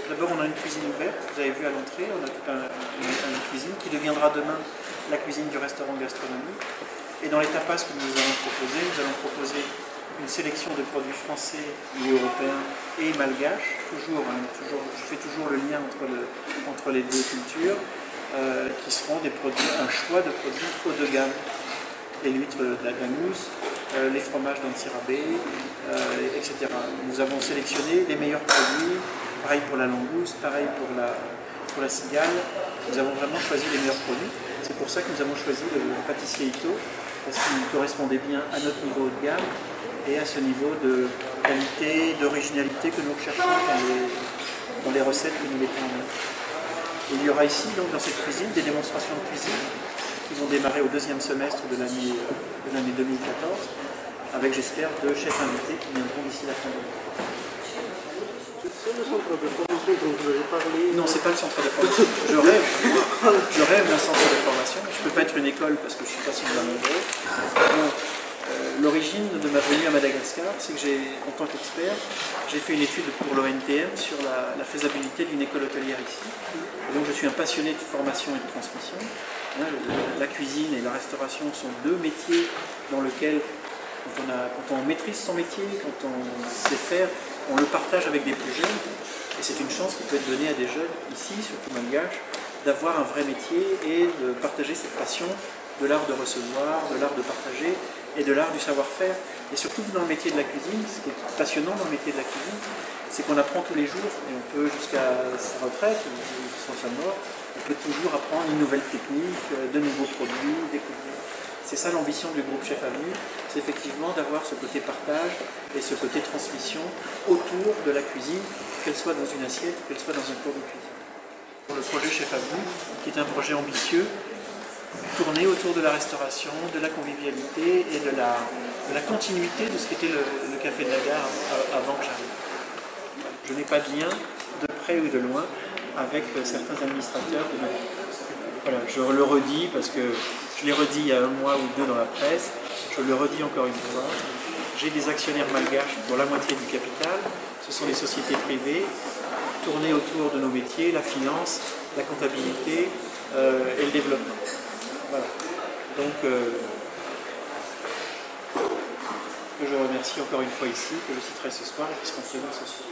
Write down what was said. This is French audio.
D'abord, on a une cuisine ouverte, vous avez vu à l'entrée, on a toute une cuisine qui deviendra demain la cuisine du restaurant gastronomique. Et dans les tapas que nous allons proposer une sélection de produits français et européens et malgaches, je fais toujours le lien entre les deux cultures, qui seront des produits, un choix de produits haut de gamme. Les huîtres d'Angus, les fromages d'Ansirabe, etc. Nous avons sélectionné les meilleurs produits, pareil pour la langouste, pareil pour la cigale. Nous avons vraiment choisi les meilleurs produits. C'est pour ça que nous avons choisi le pâtissier Ito, parce qu'il correspondait bien à notre niveau haut de gamme et à ce niveau de qualité, d'originalité que nous recherchons dans les recettes que nous mettons en œuvre. Il y aura ici, donc, dans cette cuisine, des démonstrations de cuisine qui vont démarrer au deuxième semestre de l'année 2014, avec, j'espère, 2 chefs invités qui viendront d'ici la fin de l'année. C'est le centre de formation dont vous avez parlé? Non, c'est pas le centre de formation. Je rêve d'un centre de formation. Je ne peux pas être une école parce que je ne suis pas suffisamment nombreux. L'origine de ma venue à Madagascar, c'est que en tant qu'expert, j'ai fait une étude pour l'ONTM sur la faisabilité d'une école hôtelière ici. Et donc je suis un passionné de formation et de transmission. La cuisine et la restauration sont 2 métiers dans lesquels, quand on maîtrise son métier, quand on sait faire, on le partage avec des plus jeunes. Et c'est une chance qui peut être donnée à des jeunes ici, surtout malgaches, d'avoir un vrai métier et de partager cette passion de l'art de recevoir, de l'art de partager et de l'art du savoir-faire. Et surtout dans le métier de la cuisine, ce qui est passionnant dans le métier de la cuisine, c'est qu'on apprend tous les jours, et on peut jusqu'à sa retraite ou sans sa mort, on peut toujours apprendre une nouvelle technique, de nouveaux produits, découvrir. C'est ça l'ambition du groupe Chef Avenue, c'est effectivement d'avoir ce côté partage et ce côté transmission autour de la cuisine, qu'elle soit dans une assiette, qu'elle soit dans un cours de cuisine. Pour le projet Chef Avenue, qui est un projet ambitieux, tourné autour de la restauration, de la convivialité et de la continuité de ce qu'était le Café de la Gare avant que j'arrive. Je n'ai pas de lien, de près ou de loin, avec certains administrateurs de ma vie. Voilà, je le redis parce que je l'ai redit il y a 1 mois ou 2 dans la presse, je le redis encore une fois. J'ai des actionnaires malgaches pour la moitié du capital, ce sont des sociétés privées tournées autour de nos métiers, la finance, la comptabilité et le développement. Voilà. Donc, que je remercie encore une fois ici, que je citerai ce soir et qui seront présents ce soir.